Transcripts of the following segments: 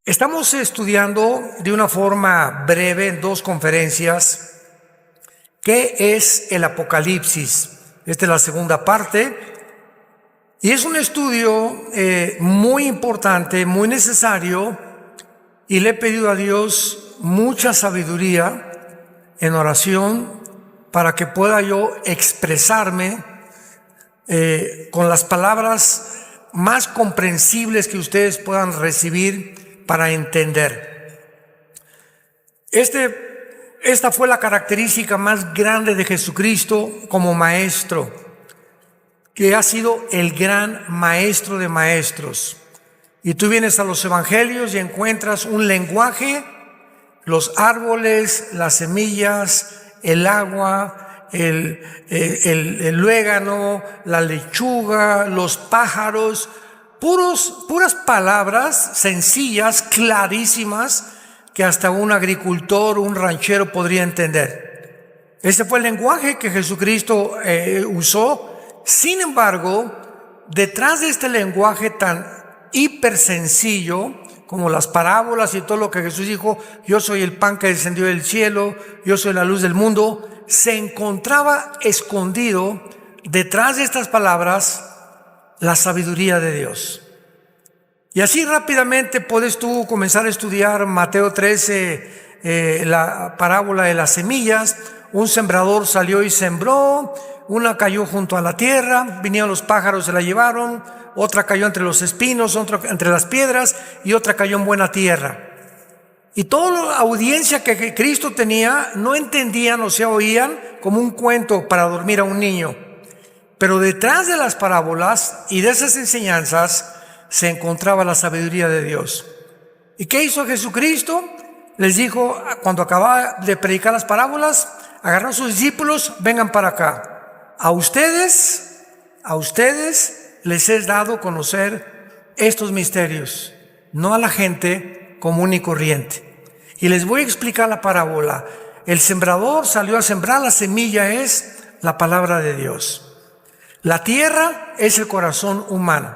Estamos estudiando de una forma breve en dos conferencias qué es el Apocalipsis. Esta es la segunda parte y es un estudio muy importante, muy necesario, y le he pedido a Dios mucha sabiduría en oración para que pueda yo expresarme con las palabras más comprensibles que ustedes puedan recibir para entender. Esta fue la característica más grande de Jesucristo como maestro, que ha sido el gran maestro de maestros. Y tú vienes a los evangelios y encuentras un lenguaje, los árboles, las semillas, el agua, el luégano, la lechuga, los pájaros, puras palabras sencillas, clarísimas, que hasta un agricultor, un ranchero podría entender. Ese fue el lenguaje que Jesucristo usó. Sin embargo, detrás de este lenguaje tan hiper sencillo, como las parábolas y todo lo que Jesús dijo, yo soy el pan que descendió del cielo, yo soy la luz del mundo, se encontraba escondido detrás de estas palabras la sabiduría de Dios. Y así rápidamente puedes tú comenzar a estudiar Mateo 13, la parábola de las semillas. Un sembrador salió y sembró, una cayó junto a la tierra, vinieron los pájaros, se la llevaron, otra cayó entre los espinos, otra entre las piedras y otra cayó en buena tierra. Y toda la audiencia que Cristo tenía no entendían o se oían como un cuento para dormir a un niño. Pero detrás de las parábolas y de esas enseñanzas se encontraba la sabiduría de Dios. ¿Y qué hizo Jesucristo? Les dijo, cuando acababa de predicar las parábolas, agarró a sus discípulos, vengan para acá. A ustedes les he dado a conocer estos misterios, no a la gente común y corriente. Y les voy a explicar la parábola. El sembrador salió a sembrar, la semilla es la palabra de Dios. La tierra es el corazón humano.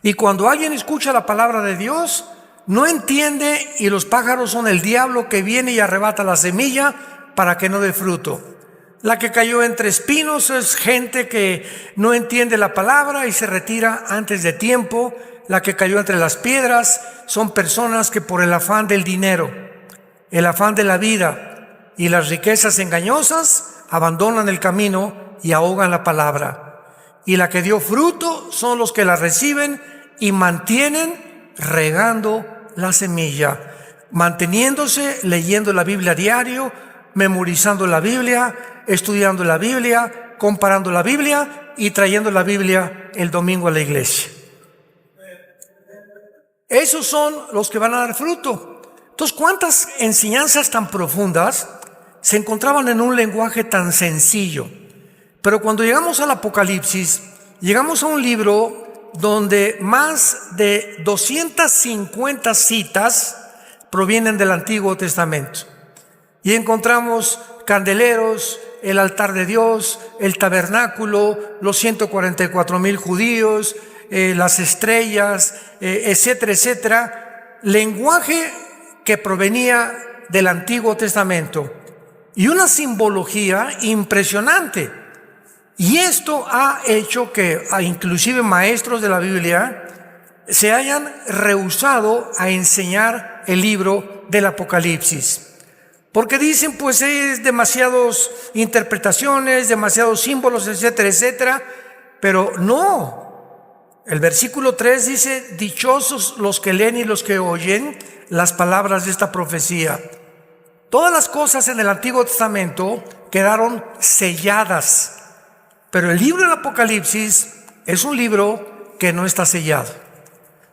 Y cuando alguien escucha la palabra de Dios, no entiende, y los pájaros son el diablo que viene y arrebata la semilla para que no dé fruto. La que cayó entre espinos es gente que no entiende la palabra y se retira antes de tiempo. La que cayó entre las piedras son personas que por el afán del dinero, el afán de la vida y las riquezas engañosas abandonan el camino y ahogan la palabra. Y la que dio fruto son los que la reciben y mantienen regando la semilla, manteniéndose, leyendo la Biblia a diario, memorizando la Biblia, estudiando la Biblia, comparando la Biblia y trayendo la Biblia el domingo a la iglesia. Esos son los que van a dar fruto. Entonces, ¿cuántas enseñanzas tan profundas se encontraban en un lenguaje tan sencillo? Pero cuando llegamos al Apocalipsis, llegamos a un libro donde más de 250 citas provienen del Antiguo Testamento. Y encontramos candeleros, el altar de Dios, el tabernáculo, los 144,000 judíos, las estrellas, etcétera, etcétera. Lenguaje que provenía del Antiguo Testamento y una simbología impresionante. Y esto ha hecho que inclusive maestros de la Biblia se hayan rehusado a enseñar el libro del Apocalipsis. Porque dicen, pues es demasiadas interpretaciones, demasiados símbolos, etcétera, etcétera. Pero no. El versículo 3 dice, dichosos los que leen y los que oyen las palabras de esta profecía. Todas las cosas en el Antiguo Testamento quedaron selladas. Pero el libro del Apocalipsis es un libro que no está sellado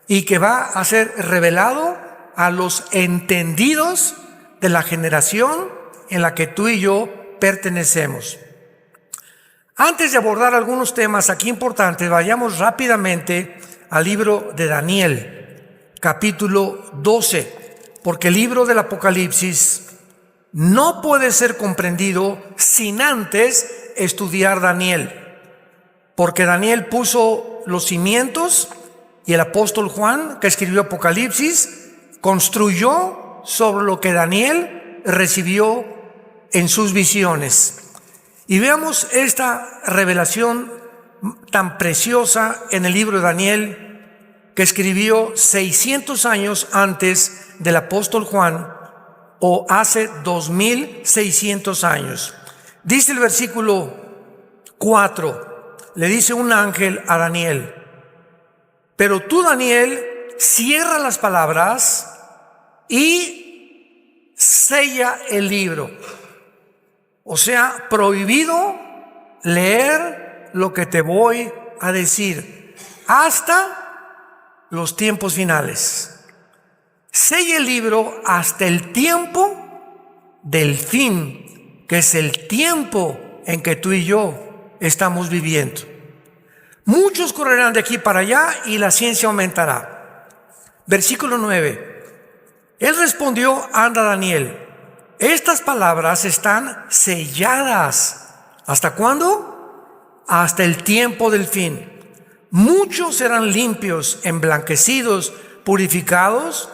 y que va a ser revelado a los entendidos de la generación en la que tú y yo pertenecemos. Antes de abordar algunos temas aquí importantes, vayamos rápidamente al libro de Daniel, capítulo 12, porque el libro del Apocalipsis no puede ser comprendido sin antes estudiar Daniel, porque Daniel puso los cimientos y el apóstol Juan, que escribió Apocalipsis, construyó sobre lo que Daniel recibió en sus visiones. Y veamos esta revelación tan preciosa en el libro de Daniel, que escribió 600 años antes del apóstol Juan, o hace 2600 años. Dice el versículo 4, le dice un ángel a Daniel: pero tú, Daniel, cierra las palabras y sella el libro. O sea, prohibido leer lo que te voy a decir hasta los tiempos finales. Sella el libro hasta el tiempo del fin, que es el tiempo en que tú y yo estamos viviendo. Muchos correrán de aquí para allá y la ciencia aumentará. Versículo 9. Él respondió: anda, Daniel, estas palabras están selladas. ¿Hasta cuándo? Hasta el tiempo del fin. Muchos serán limpios, emblanquecidos, purificados.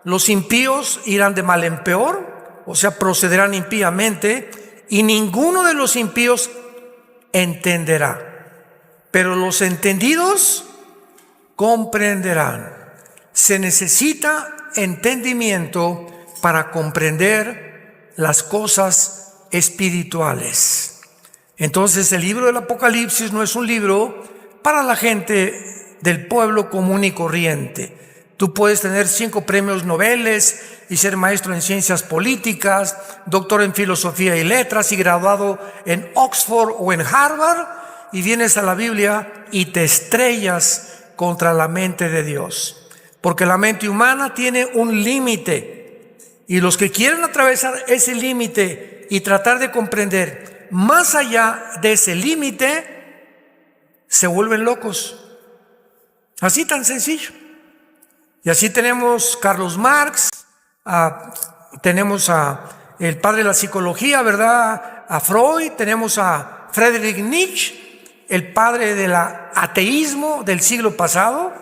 Los impíos irán de mal en peor, o sea, procederán impíamente, y ninguno de los impíos entenderá. Pero los entendidos comprenderán. Se necesita entendimiento para comprender las cosas espirituales. Entonces, el libro del Apocalipsis no es un libro para la gente del pueblo común y corriente. Tú puedes tener 5 premios Nobel y ser maestro en ciencias políticas, doctor en filosofía y letras y graduado en Oxford o en Harvard, y vienes a la Biblia y te estrellas contra la mente de Dios. Porque la mente humana tiene un límite, y los que quieren atravesar ese límite y tratar de comprender más allá de ese límite, se vuelven locos. Así tan sencillo. Y así tenemos Carlos Marx, tenemos a el padre de la psicología, ¿verdad?, a Freud, tenemos a Friedrich Nietzsche, el padre del ateísmo del siglo pasado.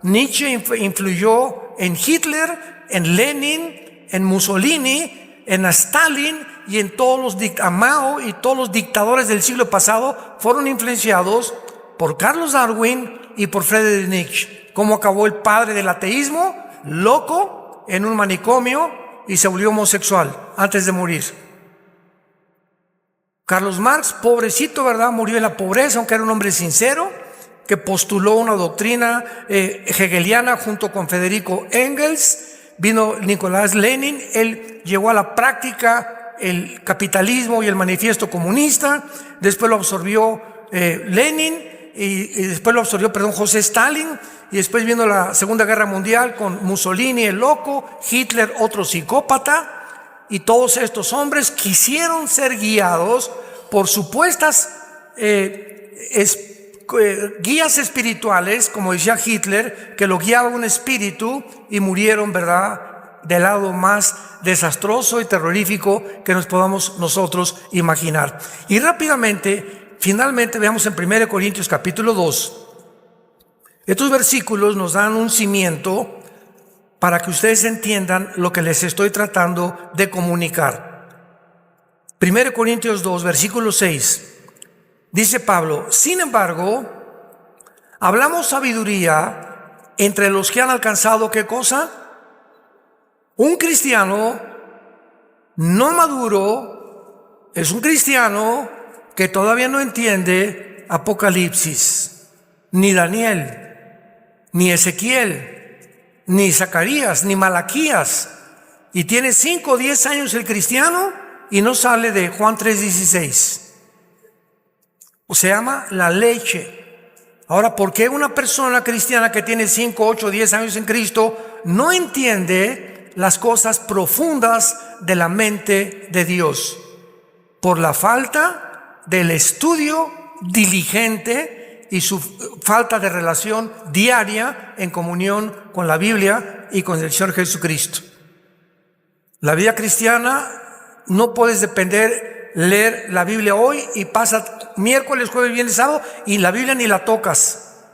Nietzsche influyó en Hitler, en Lenin, en Mussolini, en Stalin y en todos los Mao, y todos los dictadores del siglo pasado fueron influenciados por Carlos Darwin y por Friedrich Nietzsche. ¿Cómo acabó el padre del ateísmo? Loco, en un manicomio, y se volvió homosexual antes de morir. Carlos Marx, pobrecito, ¿verdad?, murió en la pobreza, aunque era un hombre sincero, que postuló una doctrina hegeliana junto con Federico Engels. Vino Nicolás Lenin, él llevó a la práctica el capitalismo y el manifiesto comunista. Después lo absorbió Lenin, y después lo absorbió, José Stalin. Y después vino la Segunda Guerra Mundial con Mussolini, el loco, Hitler, otro psicópata, y todos estos hombres quisieron ser guiados por supuestas guías espirituales, como decía Hitler, que lo guiaba un espíritu, y murieron, ¿verdad?, del lado más desastroso y terrorífico que nos podamos nosotros imaginar. Y rápidamente, finalmente, veamos en 1 Corintios capítulo 2. Estos versículos nos dan un cimiento para que ustedes entiendan lo que les estoy tratando de comunicar. 1 Corintios 2, versículo 6. Dice Pablo: sin embargo, hablamos sabiduría entre los que han alcanzado, ¿qué cosa? Un cristiano no maduro es un cristiano que todavía no entiende Apocalipsis, ni Daniel, ni Ezequiel, ni Zacarías, ni Malaquías. Y tiene 5 o 10 años el cristiano y no sale de Juan 3:16. Se llama la leche. Ahora, ¿por qué una persona cristiana que tiene 5, 8, 10 años en Cristo no entiende las cosas profundas de la mente de Dios? Por la falta del estudio diligente y su falta de relación diaria en comunión con la Biblia y con el Señor Jesucristo. La vida cristiana no puedes depender, leer la Biblia hoy y pasa miércoles, jueves, viernes, sábado y la Biblia ni la tocas.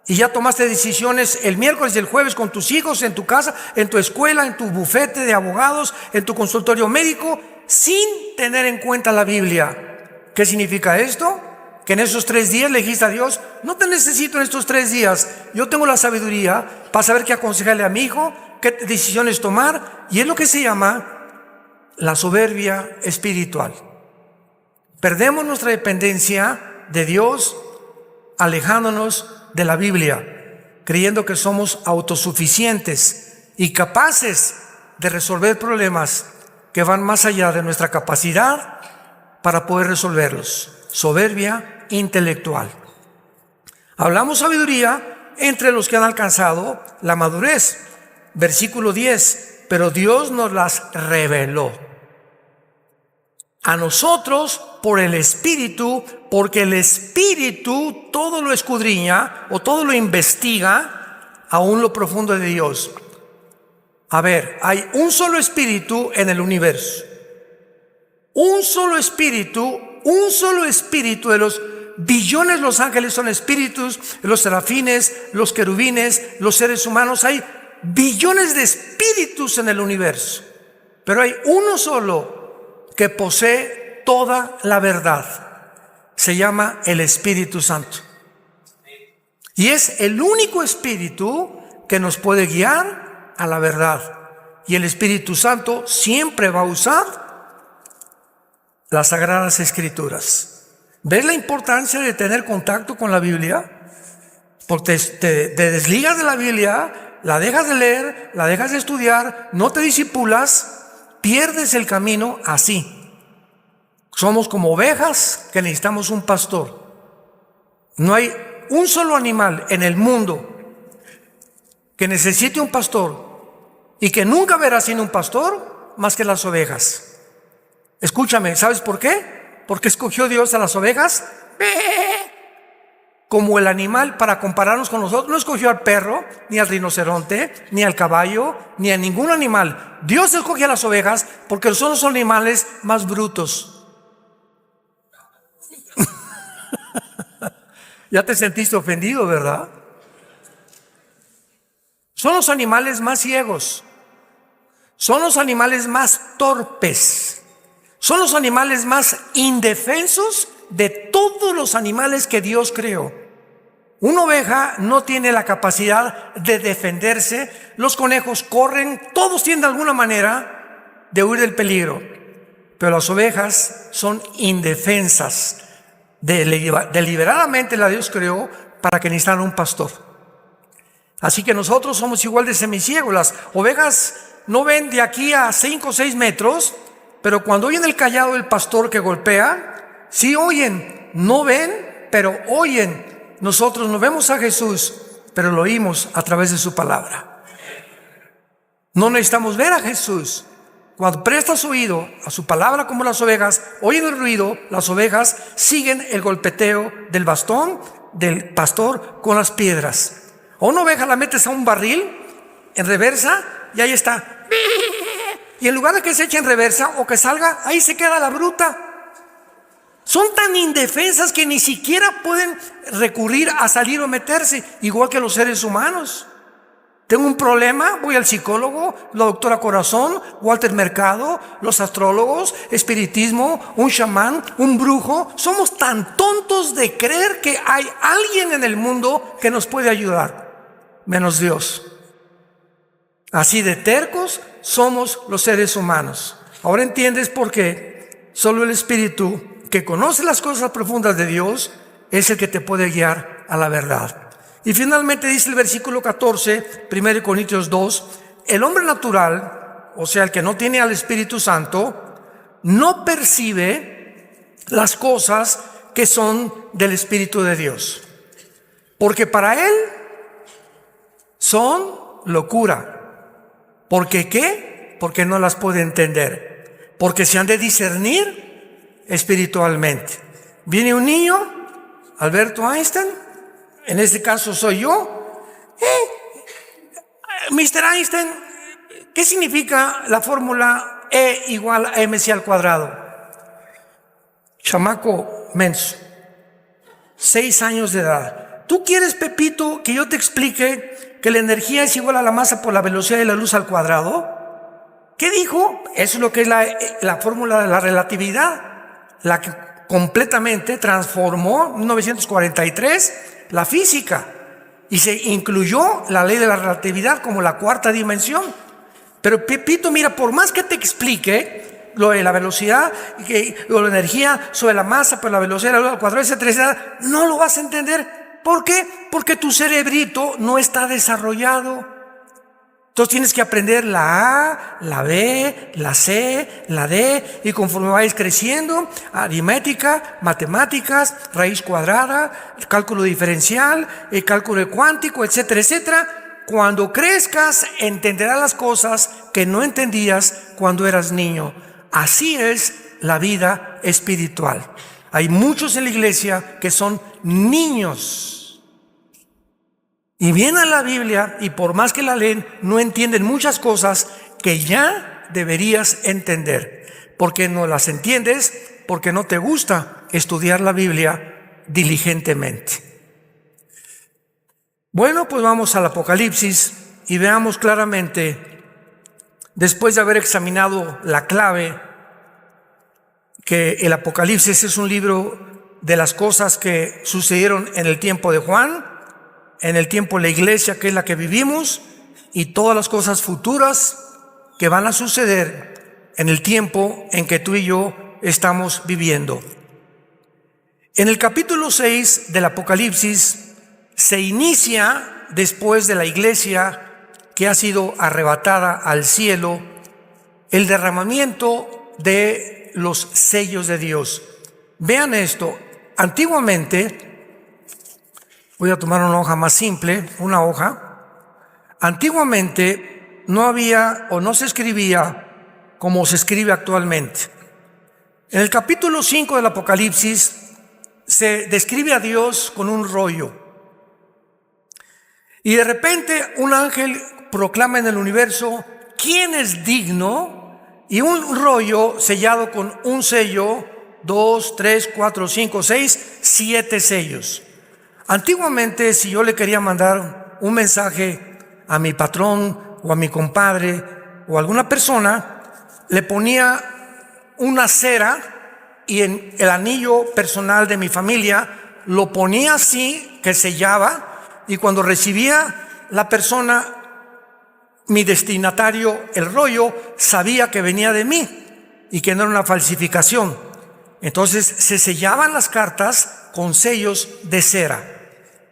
Y ya tomaste decisiones el miércoles y el jueves con tus hijos, en tu casa, en tu escuela, en tu bufete de abogados, en tu consultorio médico, sin tener en cuenta la Biblia. ¿Qué significa esto? Que en esos 3 días le dijiste a Dios: no te necesito en estos 3 días, yo tengo la sabiduría para saber qué aconsejarle a mi hijo, qué decisiones tomar. Y es lo que se llama la soberbia espiritual. Perdemos nuestra dependencia de Dios, alejándonos de la Biblia, creyendo que somos autosuficientes y capaces de resolver problemas que van más allá de nuestra capacidad para poder resolverlos. Soberbia intelectual. Hablamos sabiduría entre los que han alcanzado la madurez. Versículo 10: pero Dios nos las reveló a nosotros por el Espíritu, porque el Espíritu todo lo escudriña o todo lo investiga, aún lo profundo de Dios. A ver, hay un solo Espíritu en el universo. Un solo Espíritu de los billones. Los ángeles son espíritus, los serafines, los querubines, los seres humanos. Hay billones de espíritus en el universo, pero hay uno solo que posee toda la verdad. Se llama el Espíritu Santo. Y es el único espíritu que nos puede guiar a la verdad. Y el Espíritu Santo siempre va a usar las Sagradas Escrituras. ¿Ves la importancia de tener contacto con la Biblia? Porque te desligas de la Biblia, la dejas de leer, la dejas de estudiar, no te disipulas, pierdes el camino así. Somos como ovejas que necesitamos un pastor. No hay un solo animal en el mundo que necesite un pastor y que nunca verá sin un pastor más que las ovejas. Escúchame, ¿sabes por qué? Porque escogió Dios a las ovejas como el animal para compararnos con nosotros. No escogió al perro, ni al rinoceronte, ni al caballo, ni a ningún animal. Dios escogió a las ovejas porque son los animales más brutos. Ya te sentiste ofendido, ¿verdad? Son los animales más ciegos. Son los animales más torpes. Son los animales más indefensos de todos los animales que Dios creó. Una oveja no tiene la capacidad de defenderse. Los conejos corren, todos tienen de alguna manera de huir del peligro. Pero las ovejas son indefensas. Deliberadamente la Dios creó para que necesitaran un pastor. Así que nosotros somos igual de semiciegos. Las ovejas no ven de aquí a 5 o 6 metros, pero cuando oyen el cayado del pastor que golpea, sí oyen. No ven, pero oyen. Nosotros no vemos a Jesús, pero lo oímos a través de su palabra. No necesitamos ver a Jesús. Cuando prestas oído a su palabra como las ovejas, oyen el ruido, las ovejas siguen el golpeteo del bastón del pastor con las piedras. A una oveja la metes a un barril en reversa y ahí está. Y en lugar de que se eche en reversa o que salga, ahí se queda la bruta. Son tan indefensas que ni siquiera pueden recurrir a salir o meterse, igual que los seres humanos. Tengo un problema, voy al psicólogo, la doctora Corazón, Walter Mercado, los astrólogos, espiritismo, un chamán, un brujo. Somos tan tontos de creer que hay alguien en el mundo que nos puede ayudar, menos Dios. Así de tercos somos los seres humanos. Ahora entiendes por qué solo el Espíritu que conoce las cosas profundas de Dios es el que te puede guiar a la verdad. Y finalmente dice el versículo 14, 1 Corintios 2, el hombre natural, o sea, el que no tiene al Espíritu Santo, no percibe las cosas que son del Espíritu de Dios, porque para él son locura. ¿Por qué qué? Porque no las puede entender, porque se han de discernir espiritualmente. Viene un niño, Alberto Einstein, en este caso soy yo. Mr. Einstein, ¿qué significa la fórmula E igual a mc al cuadrado? Chamaco menso, 6 años de edad. ¿tú quieres, Pepito, que yo te explique que la energía es igual a la masa por la velocidad de la luz al cuadrado? ¿Qué dijo? Eso es lo que es la fórmula de la relatividad, la que completamente transformó en 1943 la física, y se incluyó la ley de la relatividad como la cuarta dimensión. Pero Pepito, mira, por más que te explique lo de la velocidad, lo de la energía sobre la masa por la velocidad de la luz al cuadrado, etcétera, no lo vas a entender. ¿Por qué? Porque tu cerebrito no está desarrollado. Entonces tienes que aprender la A, la B, la C, la D, y conforme vayas creciendo, aritmética, matemáticas, raíz cuadrada, cálculo diferencial, cálculo cuántico, etcétera, etcétera. Cuando crezcas, entenderás las cosas que no entendías cuando eras niño. Así es la vida espiritual. Hay muchos en la iglesia que son niños. Y vienen a la Biblia y por más que la leen, no entienden muchas cosas que ya deberías entender. Porque no las entiendes, porque no te gusta estudiar la Biblia diligentemente. Bueno, pues vamos al Apocalipsis y veamos claramente, después de haber examinado la clave, que el Apocalipsis es un libro de las cosas que sucedieron en el tiempo de Juan, en el tiempo de la iglesia, que es la que vivimos, y todas las cosas futuras que van a suceder en el tiempo en que tú y yo estamos viviendo. En el capítulo 6 del Apocalipsis se inicia, después de la iglesia que ha sido arrebatada al cielo, el derramamiento de los sellos de Dios. Vean esto. Antiguamente, voy a tomar una hoja más simple, una hoja. Antiguamente no había o no se escribía como se escribe actualmente. En el capítulo 5 del Apocalipsis se describe a Dios con un rollo. Y de repente un ángel proclama en el universo: ¿quién es digno? Y un rollo sellado con un sello, 2, 3, 4, 5, 6, 7 sellos. Antiguamente, si yo le quería mandar un mensaje a mi patrón o a mi compadre o a alguna persona, le ponía una cera y en el anillo personal de mi familia lo ponía así, que sellaba, y cuando recibía la persona, mi destinatario, el rollo, sabía que venía de mí y que no era una falsificación. Entonces se sellaban las cartas con sellos de cera.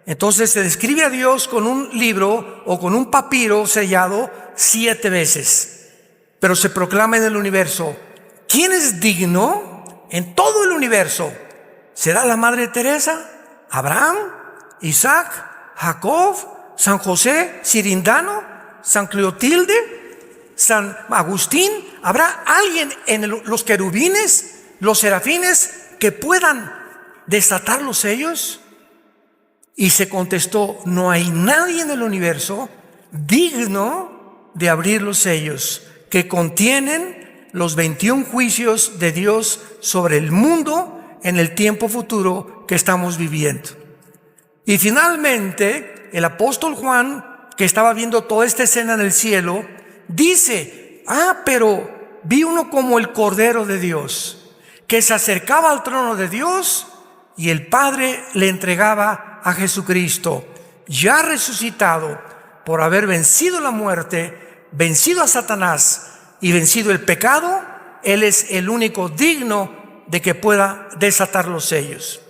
Entonces se describe a Dios con un libro o con un papiro sellado 7 veces. Pero se proclama en el universo: ¿quién es digno en todo el universo? ¿Será la Madre Teresa? ¿Abraham? ¿Isaac? ¿Jacob? ¿San José? ¿Cirindano? ¿San Clotilde? ¿San Agustín? ¿Habrá alguien en los querubines, los serafines, que puedan desatar los sellos? Y se contestó: no hay nadie en el universo digno de abrir los sellos que contienen los 21 juicios de Dios sobre el mundo en el tiempo futuro que estamos viviendo. Y finalmente, el apóstol Juan, que estaba viendo toda esta escena en el cielo, dice: pero vi uno como el Cordero de Dios, que se acercaba al trono de Dios, y el Padre le entregaba a Jesucristo, ya resucitado, por haber vencido la muerte, vencido a Satanás y vencido el pecado. Él es el único digno de que pueda desatar los sellos.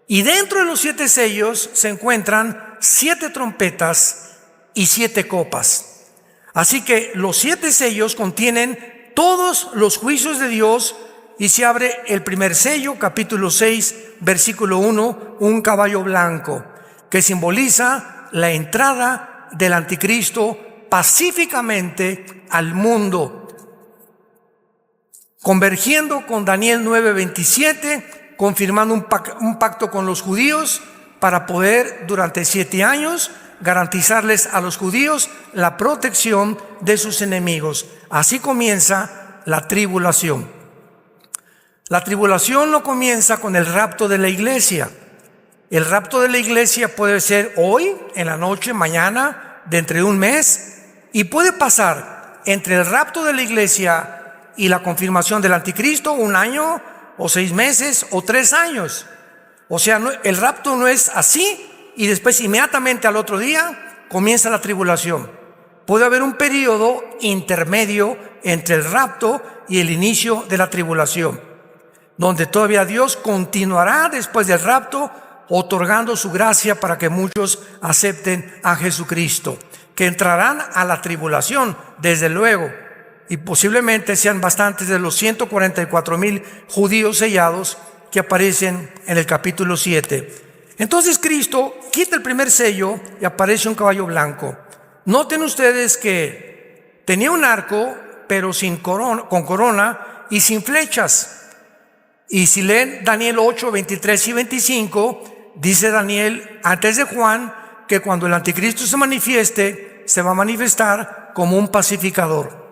Y dentro de los 7 sellos se encuentran 7 trompetas y 7 copas. Así que los 7 sellos contienen todos los juicios de Dios. Y se abre el primer sello, capítulo 6, versículo 1, un caballo blanco, que simboliza la entrada del anticristo pacíficamente al mundo, convergiendo con Daniel 9:27, confirmando un pacto con los judíos para poder durante 7 años garantizarles a los judíos la protección de sus enemigos. Así comienza la tribulación. La tribulación no comienza con el rapto de la iglesia. El rapto de la iglesia puede ser hoy, en la noche, mañana, dentro de un mes, y puede pasar entre el rapto de la iglesia y la confirmación del anticristo 1 año, o 6 meses, o 3 años. O sea, el rapto no es así y después inmediatamente al otro día comienza la tribulación. Puede haber un periodo intermedio entre el rapto y el inicio de la tribulación, donde todavía Dios continuará después del rapto otorgando su gracia para que muchos acepten a Jesucristo, que entrarán a la tribulación, desde luego, y posiblemente sean bastantes de los 144,000 judíos sellados que aparecen en el capítulo 7. Entonces Cristo quita el primer sello y aparece un caballo blanco. Noten ustedes que tenía un arco, pero con corona y sin flechas. Y si leen Daniel 8, 23 y 25, dice Daniel antes de Juan que cuando el anticristo se manifieste, se va a manifestar como un pacificador,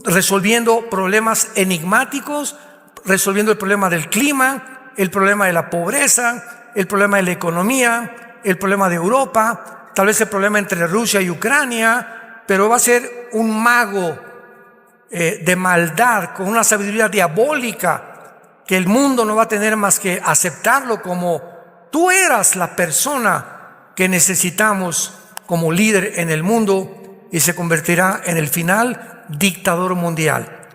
resolviendo problemas enigmáticos, resolviendo el problema del clima, el problema de la pobreza, el problema de la economía, el problema de Europa, tal vez el problema entre Rusia y Ucrania, pero va a ser un mago de maldad, con una sabiduría diabólica, que el mundo no va a tener más que aceptarlo como tú eras la persona que necesitamos como líder en el mundo, y se convertirá en el final dictador mundial.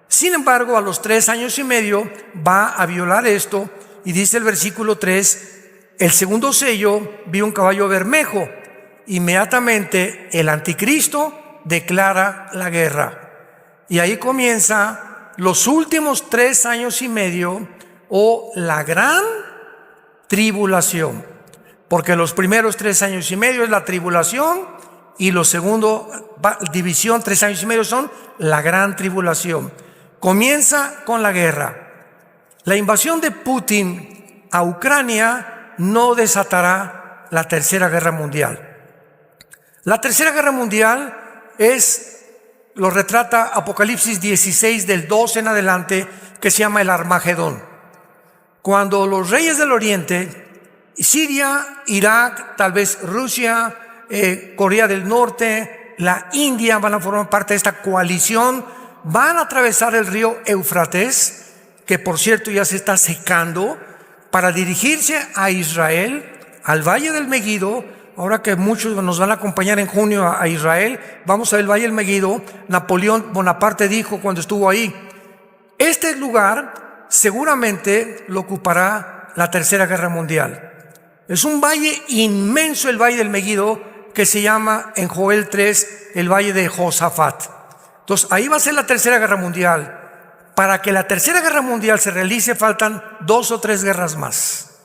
Sin embargo, a los 3 años y medio va a violar esto, y dice el versículo 3, el segundo sello, vi un caballo bermejo. Inmediatamente el anticristo declara la guerra. Y ahí comienza los últimos 3 años y medio, o la gran tribulación. Porque los primeros 3 años y medio es la tribulación, y los segundos, división, 3 años y medio son la gran tribulación. Comienza con la guerra. La invasión de Putin a Ucrania no desatará la tercera guerra mundial. La tercera guerra mundial lo retrata Apocalipsis 16 del 12 en adelante, que se llama el Armagedón. Cuando los reyes del oriente, Siria, Irak, tal vez Rusia, Corea del Norte, la India van a formar parte de esta coalición, van a atravesar el río Éufrates, que por cierto ya se está secando, para dirigirse a Israel, al Valle del Megido. Ahora que muchos nos van a acompañar en junio a Israel, vamos a ver el Valle del Megido. Napoleón Bonaparte dijo cuando estuvo ahí, este lugar seguramente lo ocupará la tercera guerra mundial. Es un valle inmenso, el Valle del Megido, que se llama en Joel 3 el Valle de Josafat. Entonces ahí va a ser la tercera guerra mundial. Para que la tercera guerra mundial se realice faltan 2 o 3 guerras más,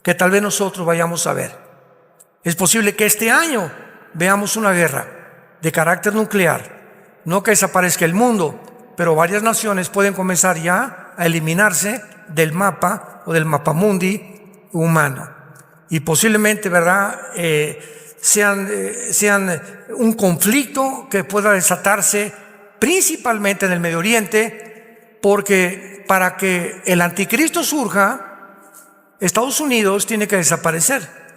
que tal vez nosotros vayamos a ver. Es posible que este año veamos una guerra de carácter nuclear. No que desaparezca el mundo, pero varias naciones pueden comenzar ya a eliminarse del mapa o del mapamundi humano. Y posiblemente, ¿verdad?, sean un conflicto que pueda desatarse principalmente en el Medio Oriente, porque para que el anticristo surja, Estados Unidos tiene que desaparecer.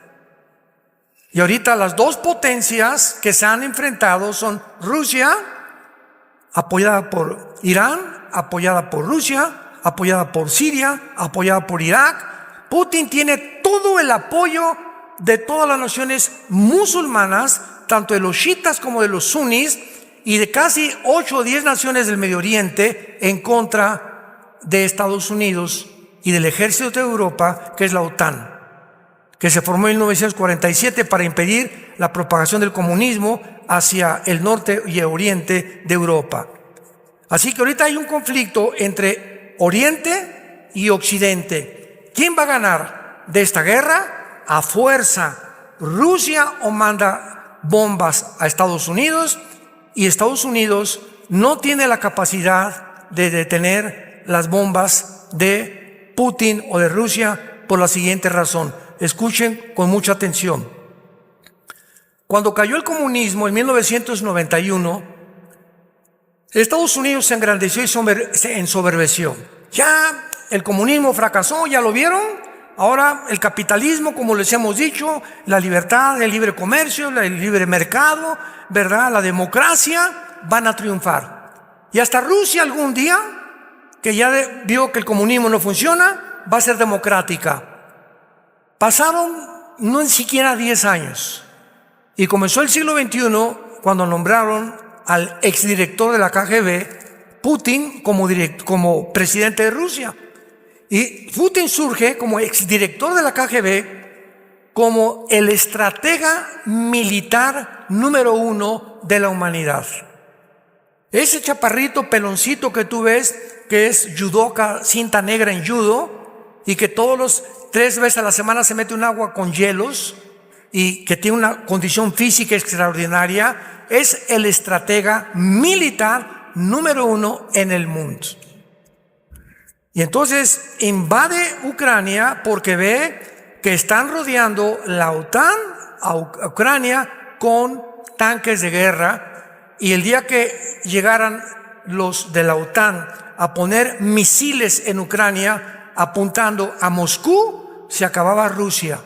Y ahorita las 2 potencias que se han enfrentado son Rusia, apoyada por Irán, apoyada por Rusia, apoyada por Siria, apoyada por Irak. Putin tiene todo el apoyo de todas las naciones musulmanas, tanto de los chiitas como de los sunnis, y de casi 8 o 10 naciones del Medio Oriente en contra de Estados Unidos y del ejército de Europa, que es la OTAN, que se formó en 1947 para impedir la propagación del comunismo hacia el norte y el oriente de Europa. Así que ahorita hay un conflicto entre Oriente y Occidente. ¿Quién va a ganar de esta guerra? A fuerza, Rusia o manda bombas a Estados Unidos, y Estados Unidos no tiene la capacidad de detener las bombas de Putin o de Rusia por la siguiente razón. Escuchen con mucha atención. Cuando cayó el comunismo en 1991, Estados Unidos se engrandeció y se ensoberbeció. Ya el comunismo fracasó, ¿ya lo vieron? ahora el capitalismo, como les hemos dicho, la libertad, el libre comercio, el libre mercado, ¿verdad? La democracia van a triunfar. Y hasta Rusia algún día, que ya vio que el comunismo no funciona, va a ser democrática. Pasaron no ni siquiera 10 años y comenzó el siglo XXI cuando nombraron al exdirector de la KGB, Putin, como presidente de Rusia. Y Putin surge como exdirector de la KGB como el estratega militar número 1 de la humanidad. Ese chaparrito peloncito que tú ves, que es judoka, cinta negra en judo, y que todos los 3 veces a la semana se mete un agua con hielos y que tiene una condición física extraordinaria, es el estratega militar número 1 en el mundo. Y entonces invade Ucrania porque ve que están rodeando la OTAN a Ucrania con tanques de guerra, y el día que llegaran los de la OTAN a poner misiles en Ucrania apuntando a Moscú, se acababa Rusia.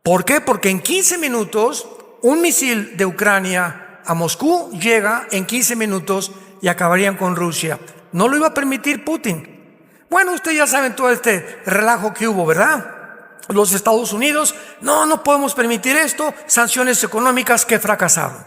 ¿Por qué? Porque en 15 minutos un misil de Ucrania a Moscú llega en 15 minutos y acabarían con Rusia. No lo iba a permitir Putin. Bueno, ustedes ya saben todo este relajo que hubo, ¿verdad? Los Estados Unidos, no podemos permitir esto, sanciones económicas que fracasaron.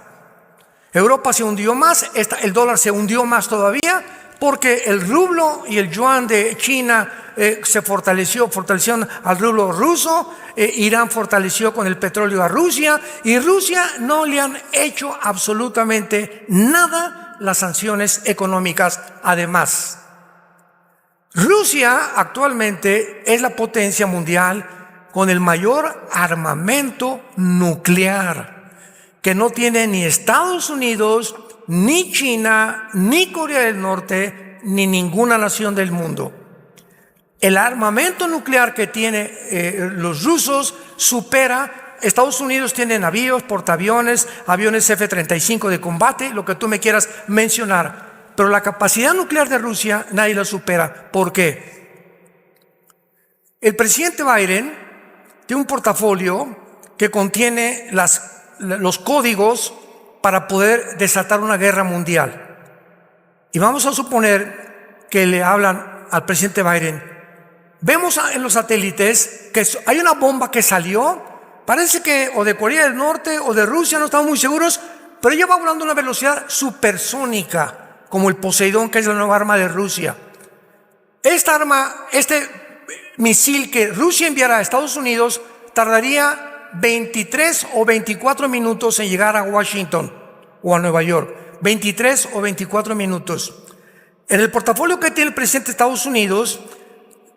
Europa se hundió más, el dólar se hundió más todavía, porque el rublo y el yuan de China se fortalecieron al rublo ruso, Irán fortaleció con el petróleo a Rusia, y Rusia no le han hecho absolutamente nada las sanciones económicas. Además, Rusia actualmente es la potencia mundial con el mayor armamento nuclear, que no tiene ni Estados Unidos, ni China, ni Corea del Norte, ni ninguna nación del mundo. El armamento nuclear que tienen los rusos supera. Estados Unidos tiene navíos, portaaviones, aviones F-35 de combate, lo que tú me quieras mencionar. Pero la capacidad nuclear de Rusia nadie la supera. ¿Por qué? El presidente Biden tiene un portafolio que contiene los códigos para poder desatar una guerra mundial. Y vamos a suponer que le hablan al presidente Biden. Vemos en los satélites que hay una bomba que salió, parece que o de Corea del Norte o de Rusia, no estamos muy seguros, pero ella va volando a una velocidad supersónica, como el Poseidón, que es la nueva arma de Rusia. Esta arma, este misil que Rusia enviará a Estados Unidos, tardaría 23 o 24 minutos en llegar a Washington o a Nueva York. 23 o 24 minutos. En el portafolio que tiene el presidente de Estados Unidos,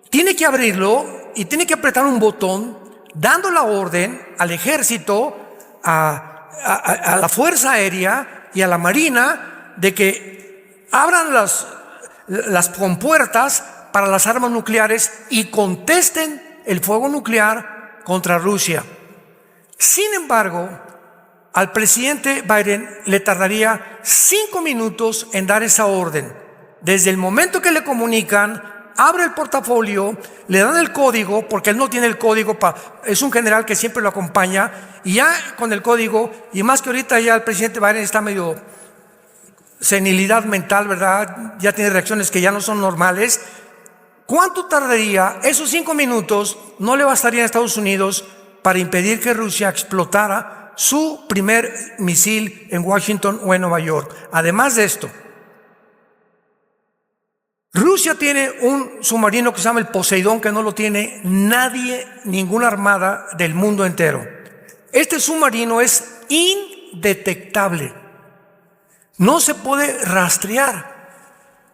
tiene que abrirlo y tiene que apretar un botón, dando la orden al ejército, a la Fuerza Aérea y a la Marina de que abran las compuertas para las armas nucleares y contesten el fuego nuclear contra Rusia. Sin embargo, al presidente Biden le tardaría 5 minutos en dar esa orden. Desde el momento que le comunican, abre el portafolio, le dan el código, porque él no tiene el código, es un general que siempre lo acompaña, y ya con el código, y más que ahorita ya el presidente Biden está medio senilidad mental, ¿verdad? Ya tiene reacciones que ya no son normales. ¿Cuánto tardaría? Esos 5 minutos no le bastarían a Estados Unidos para impedir que Rusia explotara su primer misil en Washington o en Nueva York. Además de esto, Rusia tiene un submarino que se llama el Poseidón, que no lo tiene nadie, ninguna armada del mundo entero. Este submarino es indetectable. No se puede rastrear,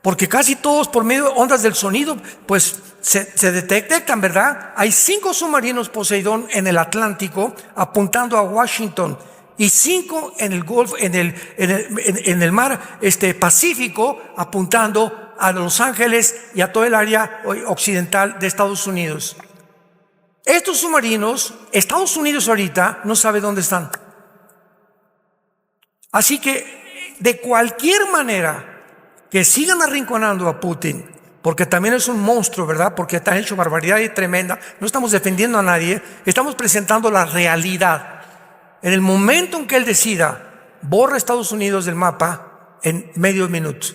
porque casi todos por medio de ondas del sonido, pues se detectan, ¿verdad? Hay 5 submarinos Poseidón en el Atlántico apuntando a Washington, y 5 en el Golfo, en el mar Pacífico, apuntando a Los Ángeles y a todo el área occidental de Estados Unidos. Estos submarinos, Estados Unidos ahorita no sabe dónde están. Así que de cualquier manera que sigan arrinconando a Putin, porque también es un monstruo, ¿verdad? Porque está hecho barbaridad y tremenda. No estamos defendiendo a nadie, estamos presentando la realidad. En el momento en que él decida, borra Estados Unidos del mapa en medio minuto.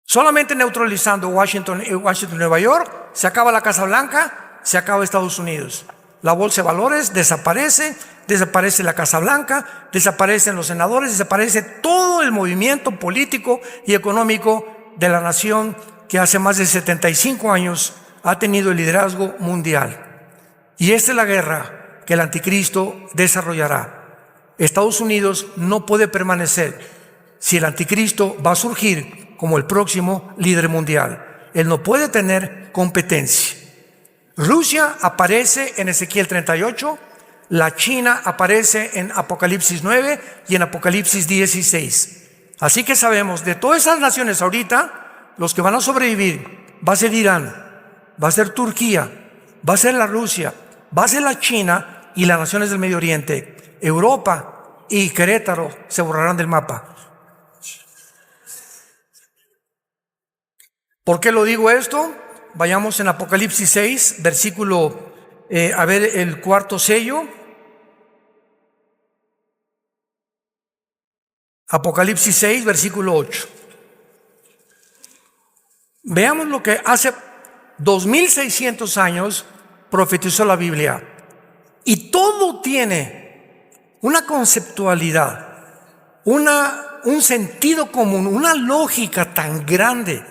Solamente neutralizando Washington y Nueva York, se acaba la Casa Blanca, se acaba Estados Unidos. La bolsa de valores desaparece, desaparece la Casa Blanca, desaparecen los senadores, desaparece todo el movimiento político y económico de la nación que hace más de 75 años ha tenido el liderazgo mundial. Y esta es la guerra que el anticristo desarrollará. Estados Unidos no puede permanecer si el anticristo va a surgir como el próximo líder mundial. Él no puede tener competencia. Rusia aparece en Ezequiel 38, la China aparece en Apocalipsis 9 y en Apocalipsis 16. Así que sabemos, de todas esas naciones ahorita, los que van a sobrevivir va a ser Irán, va a ser Turquía, va a ser la Rusia, va a ser la China y las naciones del Medio Oriente. Europa y Querétaro se borrarán del mapa. ¿Por qué lo digo esto? Vayamos en Apocalipsis 6, versículo, a ver el cuarto sello. Apocalipsis 6, versículo 8. Veamos lo que hace 2600 años profetizó la Biblia. Y todo tiene una conceptualidad, un sentido común, una lógica tan grande.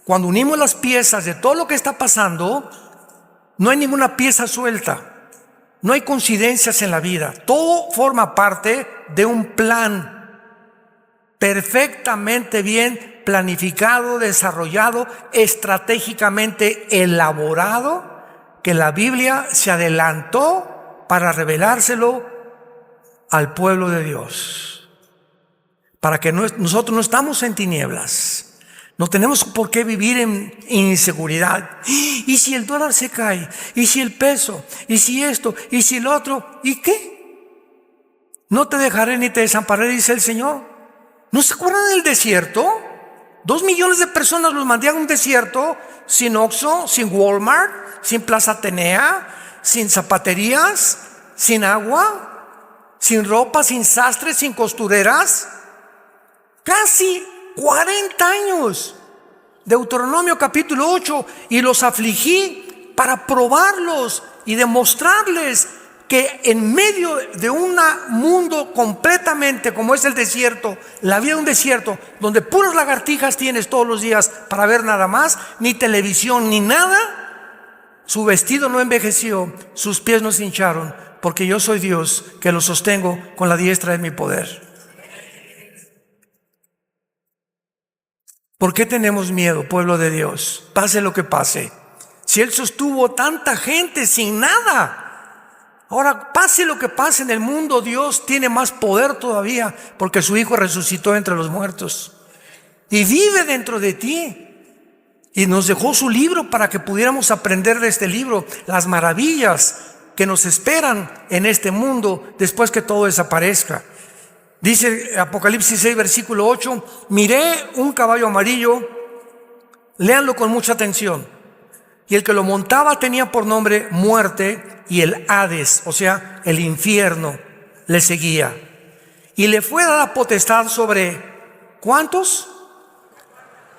Cuando unimos las piezas de todo lo que está pasando, no hay ninguna pieza suelta, no hay coincidencias en la vida. Todo forma parte de un plan perfectamente bien planificado, desarrollado, estratégicamente elaborado, que la Biblia se adelantó para revelárselo al pueblo de Dios, para que nosotros no estamos en tinieblas. No tenemos por qué vivir en inseguridad. ¿Y si el dólar se cae? ¿Y si el peso? ¿Y si esto? ¿Y si el otro? ¿Y qué? No te dejaré ni te desampararé, dice el Señor. ¿No se acuerdan del desierto? 2 millones de personas los mandé a un desierto, sin Oxxo, sin Walmart, sin Plaza Atenea, sin zapaterías, sin agua, sin ropa, sin sastres, sin costureras. Casi 40 años. Deuteronomio capítulo 8. Y los afligí para probarlos y demostrarles que en medio de un mundo completamente como es el desierto, la vida de un desierto, donde puras lagartijas tienes todos los días para ver nada más, ni televisión ni nada, su vestido no envejeció, sus pies no se hincharon, porque yo soy Dios que los sostengo con la diestra de mi poder. ¿Por qué tenemos miedo, pueblo de Dios? Pase lo que pase. Si Él sostuvo tanta gente sin nada, ahora pase lo que pase en el mundo, Dios tiene más poder todavía, porque su Hijo resucitó entre los muertos y vive dentro de ti. Y nos dejó su libro para que pudiéramos aprender de este libro las maravillas que nos esperan en este mundo después que todo desaparezca. Dice Apocalipsis 6, versículo 8, miré un caballo amarillo, léanlo con mucha atención, y el que lo montaba tenía por nombre Muerte, y el Hades, o sea, el infierno, le seguía. Y le fue dada potestad sobre, ¿cuántos?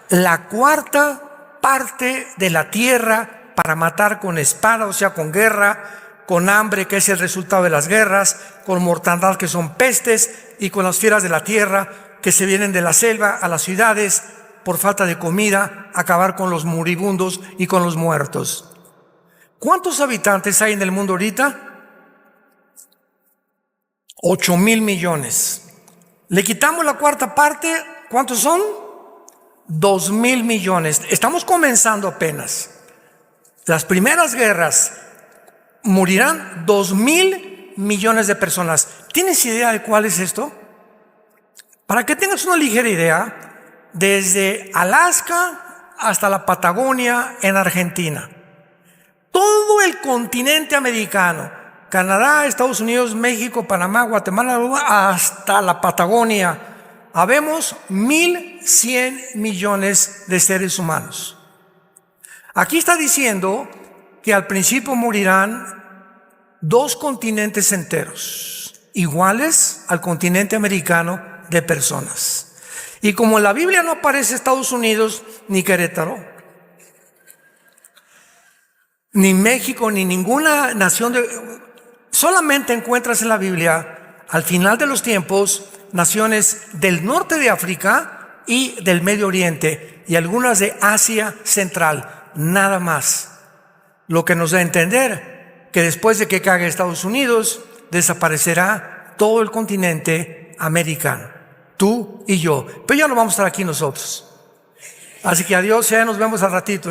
La cuarta parte de la tierra para matar con espada, o sea, con guerra, con hambre, que es el resultado de las guerras, con mortandad, que son pestes, y con las fieras de la tierra, que se vienen de la selva a las ciudades por falta de comida, acabar con los moribundos y con los muertos. ¿Cuántos habitantes hay en el mundo ahorita? 8,000 millones. Le quitamos la cuarta parte, ¿cuántos son? 2,000 millones. Estamos comenzando apenas. Las primeras guerras morirán 2,000 millones de personas. ¿Tienes idea de cuál es esto? Para que tengas una ligera idea, desde Alaska hasta la Patagonia en Argentina, todo el continente americano, Canadá, Estados Unidos, México, Panamá, Guatemala, hasta la Patagonia, habemos 1.100 millones de seres humanos. Aquí está diciendo que al principio morirán 2 continentes enteros, iguales al continente americano de personas. Y como en la Biblia no aparece Estados Unidos, ni Querétaro, ni México, ni ninguna nación solamente encuentras en la Biblia, al final de los tiempos, naciones del norte de África y del Medio Oriente, y algunas de Asia Central, nada más. Lo que nos da a entender que después de que caiga Estados Unidos, desaparecerá todo el continente americano, tú y yo. Pero ya no vamos a estar aquí nosotros. Así que adiós, ya nos vemos al ratito,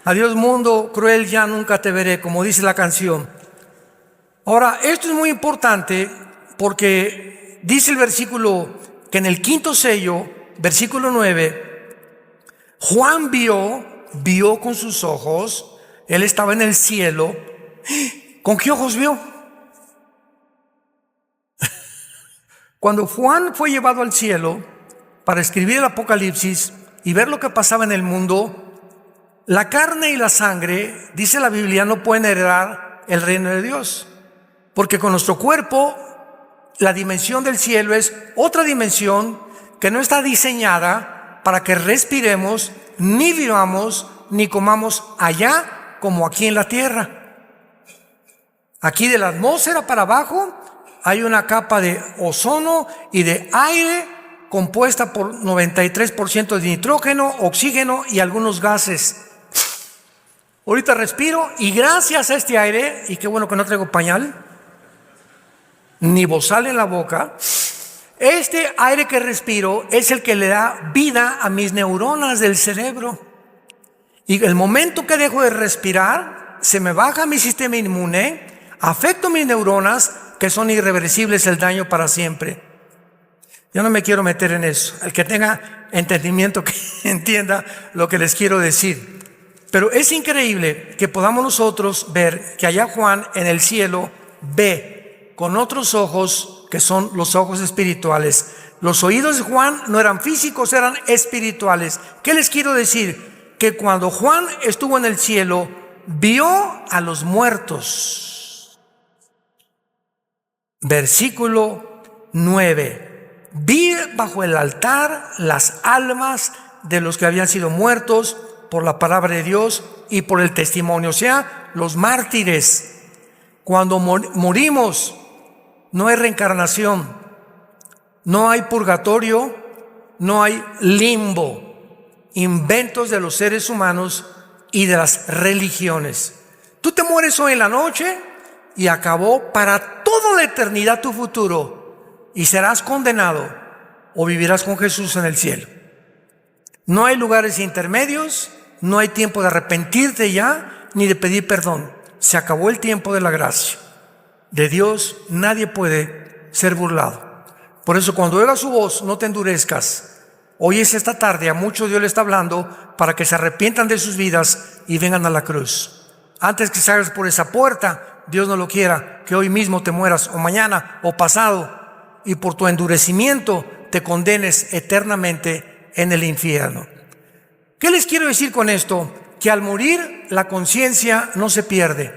Adiós mundo cruel, ya nunca te veré, como dice la canción. Ahora, esto es muy importante porque dice el versículo que en el 5º sello, versículo 9, Juan vio con sus ojos, él estaba en el cielo. ¿Con qué ojos vio? Cuando Juan fue llevado al cielo para escribir el Apocalipsis y ver lo que pasaba en el mundo, la carne y la sangre, dice la Biblia, no pueden heredar el reino de Dios. Porque con nuestro cuerpo, la dimensión del cielo es otra dimensión que no está diseñada para que respiremos, ni vivamos, ni comamos allá como aquí en la tierra. Aquí de la atmósfera para abajo hay una capa de ozono y de aire compuesta por 93% de nitrógeno, oxígeno y algunos gases. Ahorita respiro y gracias a este aire, y qué bueno que no traigo pañal, ni bozal en la boca, este aire que respiro es el que le da vida a mis neuronas del cerebro. Y el momento que dejo de respirar, se me baja mi sistema inmune, afecto mis neuronas, que son irreversibles, el daño para siempre. Yo no me quiero meter en eso. El que tenga entendimiento, que entienda lo que les quiero decir. Pero es increíble que podamos nosotros ver que allá Juan en el cielo ve con otros ojos, que son los ojos espirituales. Los oídos de Juan no eran físicos, eran espirituales. ¿Qué les quiero decir? Que cuando Juan estuvo en el cielo, vio a los muertos. Versículo 9. Vi bajo el altar las almas de los que habían sido muertos por la palabra de Dios y por el testimonio, o sea, los mártires. Cuando morimos, no hay reencarnación, no hay purgatorio, no hay limbo, inventos de los seres humanos y de las religiones. Tú te mueres hoy en la noche y acabó para toda la eternidad tu futuro, y serás condenado o vivirás con Jesús en el cielo. No hay lugares intermedios, no hay tiempo de arrepentirte ya, ni de pedir perdón. Se acabó el tiempo de la gracia. De Dios nadie puede ser burlado. Por eso cuando oigas su voz, no te endurezcas. Hoy es esta tarde, a muchos Dios le está hablando para que se arrepientan de sus vidas y vengan a la cruz. Antes que salgas por esa puerta, Dios no lo quiera, que hoy mismo te mueras, o mañana, o pasado, y por tu endurecimiento te condenes eternamente en el infierno. ¿Qué les quiero decir con esto? Que al morir la conciencia no se pierde.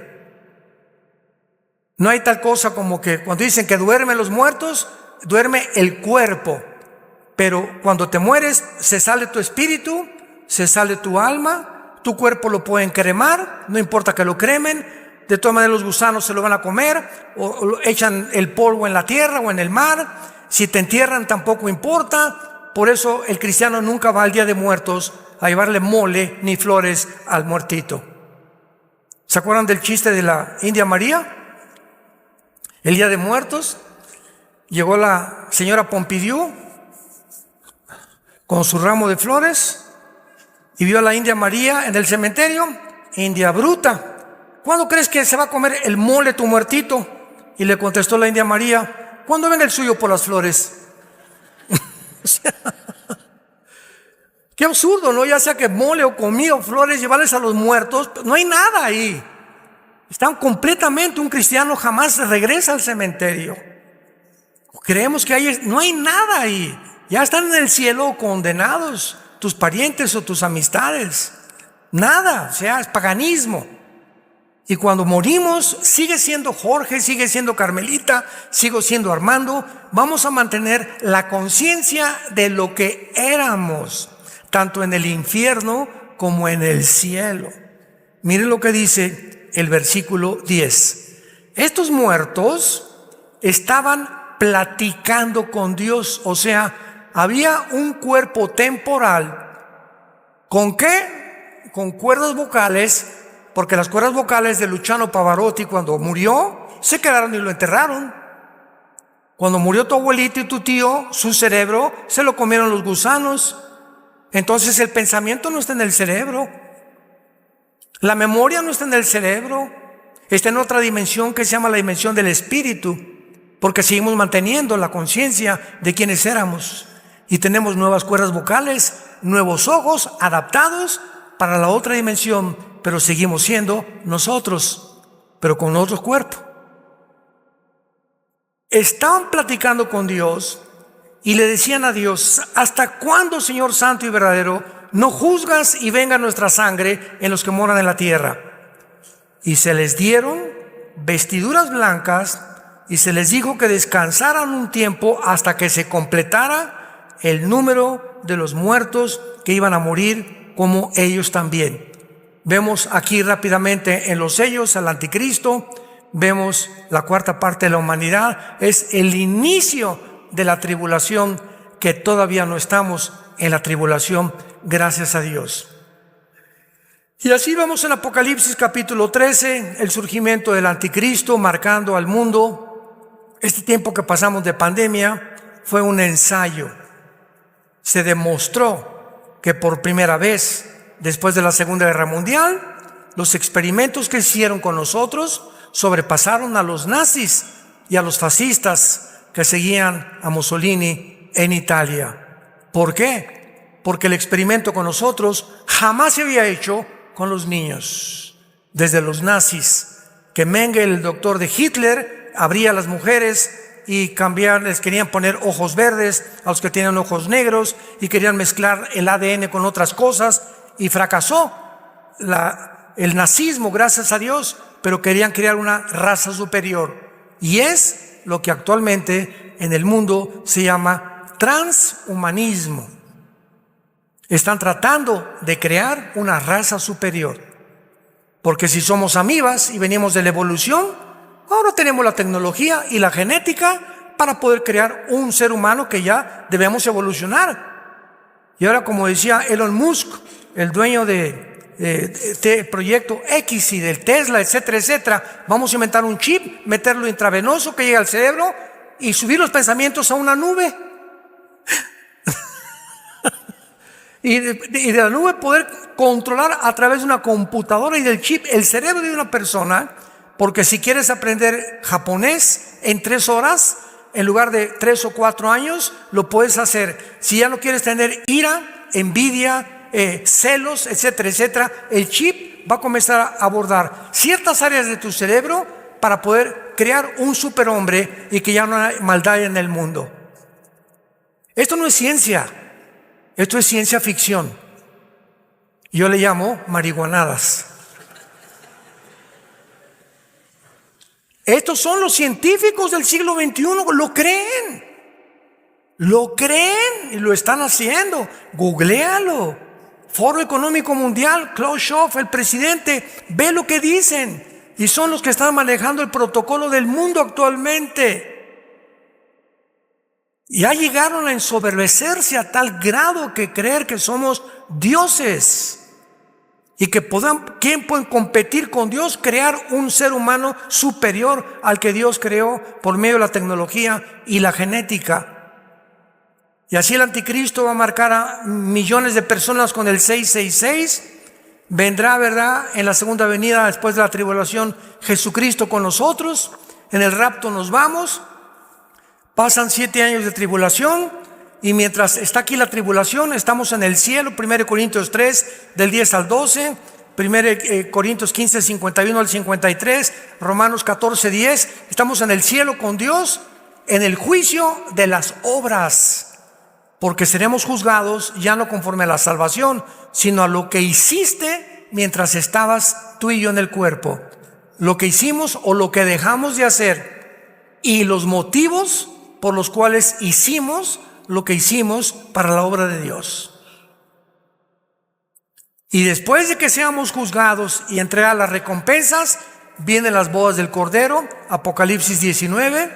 No hay tal cosa como que cuando dicen que duermen los muertos, duerme el cuerpo. Pero cuando te mueres, se sale tu espíritu, se sale tu alma, tu cuerpo lo pueden cremar, no importa que lo cremen, de todas maneras los gusanos se lo van a comer, o echan el polvo en la tierra o en el mar, si te entierran tampoco importa. Por eso el cristiano nunca va al Día de Muertos a llevarle mole ni flores al muertito. ¿Se acuerdan del chiste de la India María? El Día de Muertos, llegó la señora Pompidou con su ramo de flores y vio a la India María en el cementerio. India bruta, ¿cuándo crees que se va a comer el mole tu muertito? Y le contestó la India María, ¿cuándo venga el suyo por las flores? O sea, qué absurdo, ¿no? Ya sea que mole o comida o flores, llevarles a los muertos, no hay nada ahí. Están completamente, un cristiano jamás regresa al cementerio. Creemos que no hay nada ahí. Ya están en el cielo condenados tus parientes o tus amistades. Nada, o sea, es paganismo. Y cuando morimos, sigue siendo Jorge, sigue siendo Carmelita, sigo siendo Armando. Vamos a mantener la conciencia de lo que éramos, tanto en el infierno como en el cielo. Miren lo que dice el versículo 10. Estos muertos estaban platicando con Dios, o sea, había un cuerpo temporal. ¿Con qué? Con cuerdas vocales, porque las cuerdas vocales de Luciano Pavarotti, cuando murió, se quedaron y lo enterraron. Cuando murió tu abuelito y tu tío, su cerebro se lo comieron los gusanos. Entonces el pensamiento no está en el cerebro, la memoria no está en el cerebro, está en otra dimensión que se llama la dimensión del espíritu, porque seguimos manteniendo la conciencia de quienes éramos y tenemos nuevas cuerdas vocales, nuevos ojos adaptados para la otra dimensión, pero seguimos siendo nosotros, pero con otro cuerpo. Estaban platicando con Dios y le decían a Dios: ¿hasta cuándo, Señor santo y verdadero, no juzgas y venga nuestra sangre en los que moran en la tierra? Y se les dieron vestiduras blancas y se les dijo que descansaran un tiempo hasta que se completara el número de los muertos que iban a morir como ellos también. Vemos aquí rápidamente en los sellos al anticristo, vemos la cuarta parte de la humanidad. Es el inicio de la tribulación, que todavía no estamos en la tribulación, gracias a Dios. Y así vemos en Apocalipsis capítulo 13, el surgimiento del anticristo marcando al mundo. Este tiempo que pasamos de pandemia fue un ensayo. Se demostró que por primera vez, después de la Segunda Guerra Mundial, los experimentos que hicieron con nosotros sobrepasaron a los nazis y a los fascistas que seguían a Mussolini en Italia. ¿Por qué? Porque el experimento con nosotros jamás se había hecho con los niños. Desde los nazis, que Mengele, el doctor de Hitler, abría a las mujeres y les querían poner ojos verdes a los que tenían ojos negros y querían mezclar el ADN con otras cosas, y fracasó el nazismo, gracias a Dios, pero querían crear una raza superior, y es lo que actualmente en el mundo se llama transhumanismo. Están tratando de crear una raza superior, porque si somos amibas y venimos de la evolución, ahora tenemos la tecnología y la genética para poder crear un ser humano que ya debemos evolucionar. Y ahora, como decía Elon Musk, el dueño del proyecto X y del Tesla, etcétera, etcétera, vamos a inventar un chip, meterlo intravenoso que llegue al cerebro y subir los pensamientos a una nube. Y de la nube poder controlar a través de una computadora y del chip el cerebro de una persona, porque si quieres aprender japonés en 3 horas, en lugar de 3 o 4 años, lo puedes hacer. Si ya no quieres tener ira, envidia, celos, etcétera, etcétera, el chip va a comenzar a abordar ciertas áreas de tu cerebro para poder crear un superhombre y que ya no hay maldad en el mundo. Esto no es ciencia, esto es ciencia ficción. Yo le llamo marihuanadas. Estos son los científicos del siglo XXI, lo creen y lo están haciendo. Googléalo. Foro Económico Mundial, Klaus Schwab, el presidente, ve lo que dicen, y son los que están manejando el protocolo del mundo actualmente. Ya llegaron a ensoberbecerse a tal grado que creer que somos dioses y que ¿quién puede competir con Dios? Crear un ser humano superior al que Dios creó por medio de la tecnología y la genética. Y así el anticristo va a marcar a millones de personas con el 666. Vendrá, ¿verdad?, en la segunda venida después de la tribulación Jesucristo con nosotros. En el rapto nos vamos. Pasan 7 años de tribulación, y mientras está aquí la tribulación, estamos en el cielo. 1 Corintios 3, del 10 al 12, 1 Corintios 15, 51 al 53, Romanos 14, 10. Estamos en el cielo con Dios, en el juicio de las obras, porque seremos juzgados ya no conforme a la salvación, sino a lo que hiciste mientras estabas tú y yo en el cuerpo, lo que hicimos o lo que dejamos de hacer, y los motivos por los cuales hicimos lo que hicimos para la obra de Dios. Y después de que seamos juzgados y entregar las recompensas, vienen las bodas del Cordero, Apocalipsis 19,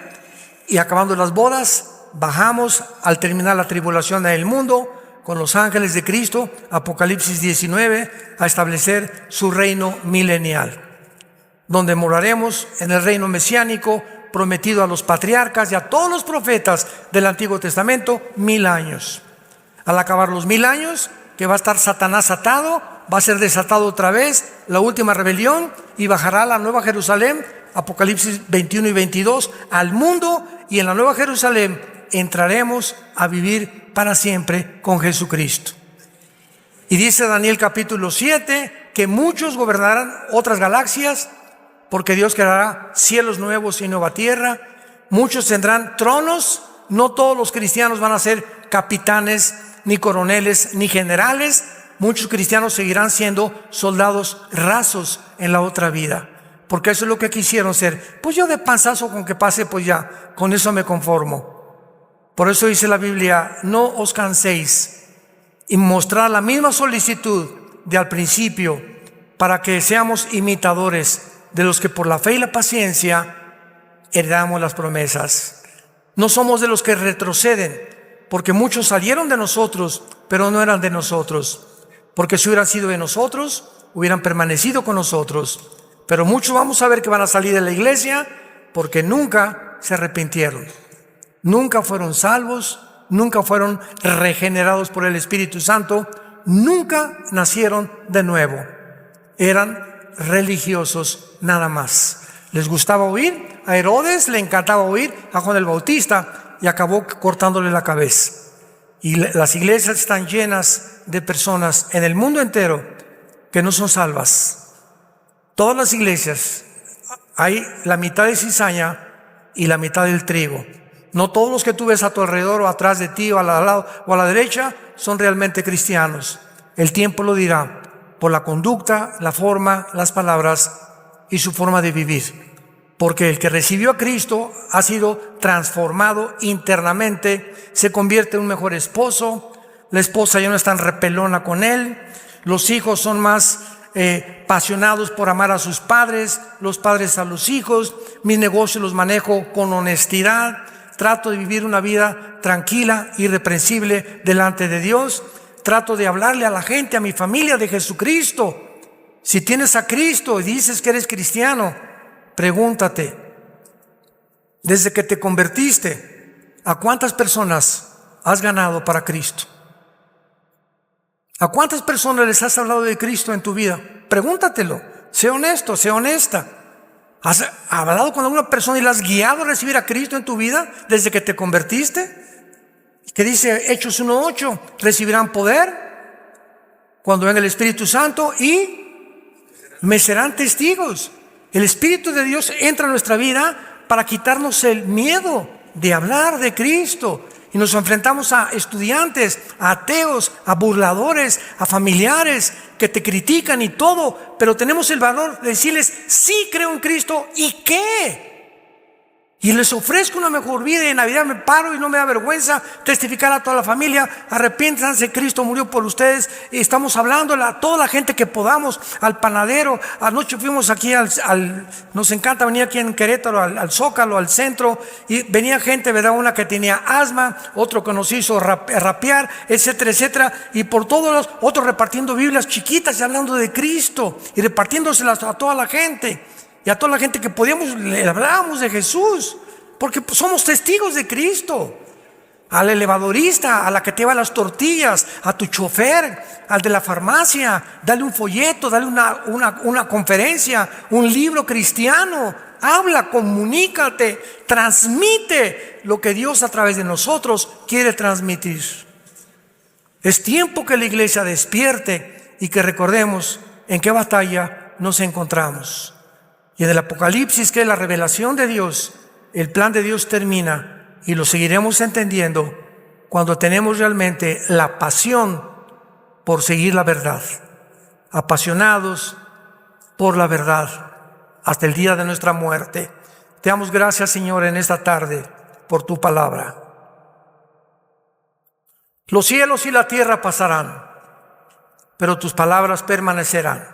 y acabando las bodas, bajamos al terminar la tribulación en el mundo con los ángeles de Cristo, Apocalipsis 19, a establecer su reino milenial, donde moraremos en el reino mesiánico prometido a los patriarcas y a todos los profetas del Antiguo Testamento, 1000 años. Al acabar los 1000 años, que va a estar Satanás atado, va a ser desatado otra vez la última rebelión y bajará la nueva Jerusalén, Apocalipsis 21 y 22, al mundo, y en la nueva Jerusalén entraremos a vivir para siempre con Jesucristo. Y dice Daniel capítulo 7 que muchos gobernarán otras galaxias, porque Dios creará cielos nuevos y nueva tierra. Muchos tendrán tronos. No todos los cristianos van a ser capitanes, ni coroneles, ni generales. Muchos cristianos seguirán siendo soldados rasos en la otra vida, porque eso es lo que quisieron ser. Pues yo de panzazo con que pase, pues ya, con eso me conformo. Por eso dice la Biblia, no os canséis, y mostrar la misma solicitud de al principio, para que seamos imitadores de los que por la fe y la paciencia heredamos las promesas. No somos de los que retroceden, porque muchos salieron de nosotros, pero no eran de nosotros. Porque si hubieran sido de nosotros, hubieran permanecido con nosotros. Pero muchos vamos a ver que van a salir de la iglesia porque nunca se arrepintieron. Nunca fueron salvos, nunca fueron regenerados por el Espíritu Santo, nunca nacieron de nuevo. Eran religiosos nada más. Les gustaba oír, a Herodes le encantaba oír a Juan el Bautista y acabó cortándole la cabeza. Y las iglesias están llenas de personas en el mundo entero que no son salvas. Todas las iglesias hay la mitad de cizaña y la mitad del trigo. No todos los que tú ves a tu alrededor o atrás de ti o al lado o a la derecha son realmente cristianos. El tiempo lo dirá por la conducta, la forma, las palabras y su forma de vivir. Porque el que recibió a Cristo ha sido transformado internamente, se convierte en un mejor esposo, la esposa ya no es tan repelona con él, los hijos son más apasionados por amar a sus padres, los padres a los hijos, mis negocios los manejo con honestidad, trato de vivir una vida tranquila, irreprensible delante de Dios, trato de hablarle a la gente, a mi familia de Jesucristo. Si tienes a Cristo y dices que eres cristiano, pregúntate, desde que te convertiste, ¿a cuántas personas has ganado para Cristo? ¿A cuántas personas les has hablado de Cristo en tu vida? Pregúntatelo, sé honesto, sé honesta. ¿Has hablado con alguna persona y la has guiado a recibir a Cristo en tu vida desde que te convertiste? Que dice Hechos 1:8, recibirán poder cuando venga el Espíritu Santo y me serán testigos. El Espíritu de Dios entra en nuestra vida para quitarnos el miedo de hablar de Cristo. Y nos enfrentamos a estudiantes, a ateos, a burladores, a familiares que te critican y todo, pero tenemos el valor de decirles, sí creo en Cristo, ¿y qué? Y les ofrezco una mejor vida y en Navidad me paro y no me da vergüenza testificar a toda la familia, arrepiéntanse, Cristo murió por ustedes. Y estamos hablando a toda la gente que podamos, al panadero. Anoche fuimos aquí nos encanta venir aquí en Querétaro, al Zócalo, al centro, y venía gente, ¿verdad? Una que tenía asma, otro que nos hizo rapear, etcétera, etcétera, y por todos los otros repartiendo Biblias chiquitas y hablando de Cristo y repartiéndoselas a toda la gente. Y a toda la gente que podíamos, le hablábamos de Jesús, porque somos testigos de Cristo. Al elevadorista, a la que te lleva las tortillas, a tu chofer, al de la farmacia, dale un folleto, dale una conferencia, un libro cristiano. Habla, comunícate, transmite lo que Dios a través de nosotros quiere transmitir. Es tiempo que la iglesia despierte y que recordemos en qué batalla nos encontramos. Y en el Apocalipsis, que es la revelación de Dios, el plan de Dios termina y lo seguiremos entendiendo cuando tenemos realmente la pasión por seguir la verdad, apasionados por la verdad hasta el día de nuestra muerte. Te damos gracias, Señor, en esta tarde por tu palabra. Los cielos y la tierra pasarán, pero tus palabras permanecerán.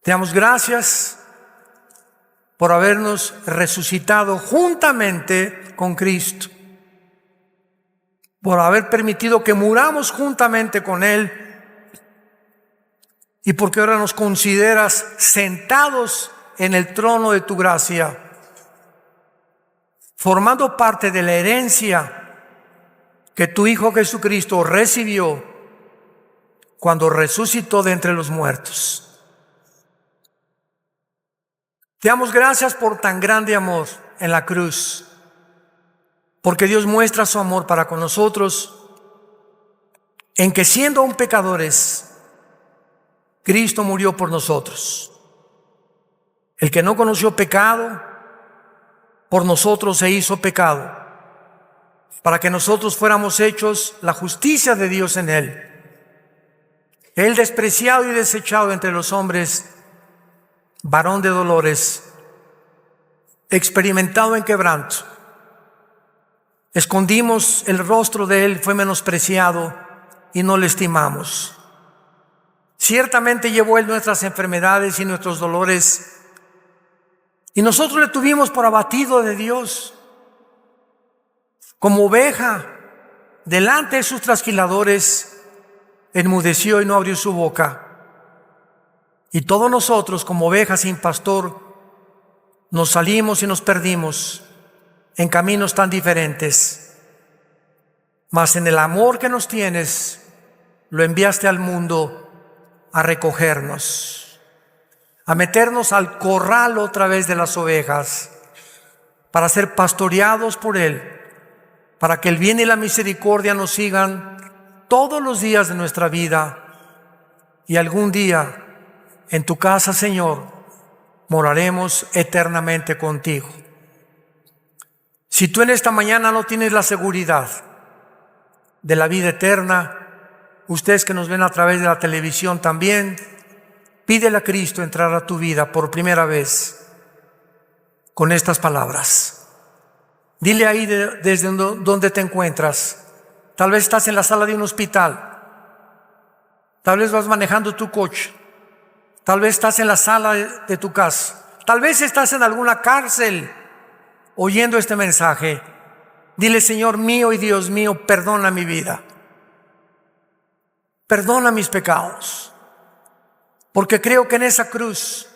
Te damos gracias por habernos resucitado juntamente con Cristo, por haber permitido que muramos juntamente con Él, y porque ahora nos consideras sentados en el trono de tu gracia, formando parte de la herencia que tu Hijo Jesucristo recibió cuando resucitó de entre los muertos. Te damos gracias por tan grande amor en la cruz, porque Dios muestra su amor para con nosotros en que, siendo aún pecadores, Cristo murió por nosotros. El que no conoció pecado, por nosotros se hizo pecado, para que nosotros fuéramos hechos la justicia de Dios en Él. Él, despreciado y desechado entre los hombres, varón de dolores, experimentado en quebranto. Escondimos el rostro de Él, fue menospreciado y no le estimamos. Ciertamente llevó Él nuestras enfermedades y nuestros dolores, y nosotros le tuvimos por abatido de Dios. Como oveja, delante de sus trasquiladores, enmudeció y no abrió su boca. Y todos nosotros, como ovejas sin pastor, nos salimos y nos perdimos en caminos tan diferentes. Mas en el amor que nos tienes, lo enviaste al mundo a recogernos, a meternos al corral otra vez de las ovejas, para ser pastoreados por Él, para que el bien y la misericordia nos sigan todos los días de nuestra vida, y algún día en tu casa, Señor, moraremos eternamente contigo. Si tú en esta mañana no tienes la seguridad de la vida eterna, ustedes que nos ven a través de la televisión también, pídele a Cristo entrar a tu vida por primera vez con estas palabras. Dile ahí desde donde te encuentras. Tal vez estás en la sala de un hospital, tal vez vas manejando tu coche, tal vez estás en la sala de tu casa, tal vez estás en alguna cárcel oyendo este mensaje. Dile: Señor mío y Dios mío, perdona mi vida, perdona mis pecados, porque creo que en esa cruz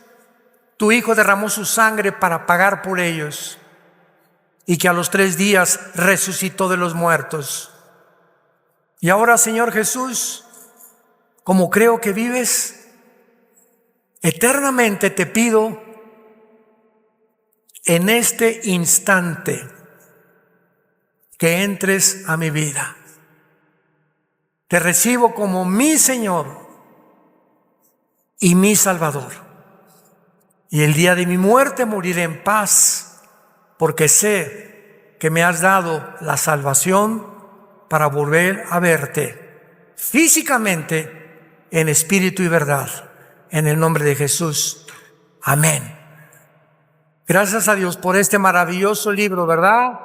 tu Hijo derramó su sangre para pagar por ellos, y que a los 3 días resucitó de los muertos. Y ahora, Señor Jesús, como creo que vives, eternamente te pido en este instante que entres a mi vida. Te recibo como mi Señor y mi Salvador. Y el día de mi muerte moriré en paz, porque sé que me has dado la salvación para volver a verte físicamente, en espíritu y verdad. En el nombre de Jesús. Amén. Gracias a Dios por este maravilloso libro, ¿verdad?